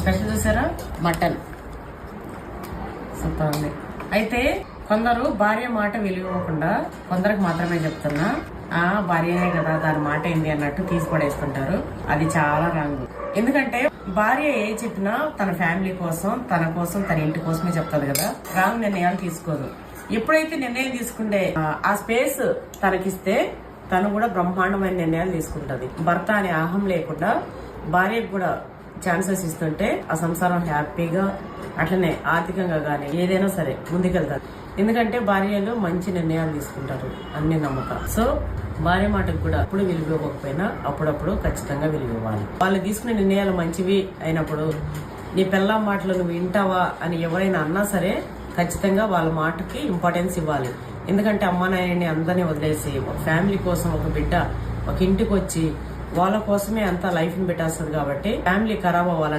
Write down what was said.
Special చూసారా, mutton super ఉంది. అయితే కొందరు భార్య మాట విలువకుండా కొందరికి మాత్రమే చెప్తున్నా, భార్యనే కదా దాని మాట ఏంది అన్నట్టు తీసిపడేస్తుంటారు. అది చాలా రాంగ్. ఎందుకంటే భార్య ఏ చెప్పినా తన ఫ్యామిలీ కోసం, తన కోసం, తన ఇంటి కోసమే చెప్తాది కదా. రాంగ్ నిర్ణయాలు తీసుకోదు. ఎప్పుడైతే నిర్ణయం తీసుకుంటే ఆ స్పేస్ తనకిస్తే తను కూడా బ్రహ్మాండమైన నిర్ణయాలు తీసుకుంటది. భర్త అనే అహం లేకుండా భార్యకు కూడా ఛాన్సెస్ ఇస్తుంటే ఆ సంసారం హ్యాపీగా, అట్లనే ఆర్థికంగా గానీ ఏదైనా సరే ముందుకెళ్తారు. ఎందుకంటే భార్యలు మంచి నిర్ణయాలు తీసుకుంటారు, అన్ని నమ్మకాలు. సో భార్య మాటకు కూడా అప్పుడు విలువ ఇవ్వకపోయినా అప్పుడప్పుడు ఖచ్చితంగా విలువ ఇవ్వాలి. వాళ్ళు తీసుకునే నిర్ణయాలు మంచివి అయినప్పుడు నీ పెళ్ళాం మాటలు నువ్వు వింటావా అని ఎవరైనా అన్నా సరే ఖచ్చితంగా వాళ్ళ మాటకి ఇంపార్టెన్స్ ఇవ్వాలి. ఎందుకంటే అమ్మ నాయని అందరినీ వదిలేసి ఒక ఫ్యామిలీ కోసం ఒక బిడ్డ ఒక ఇంటికి వచ్చి వాళ్ళ కోసమే అంతా లైఫ్ ని పెట్టేస్తుంది. కాబట్టి ఫ్యామిలీ ఖరాబ్ అవ్వాలని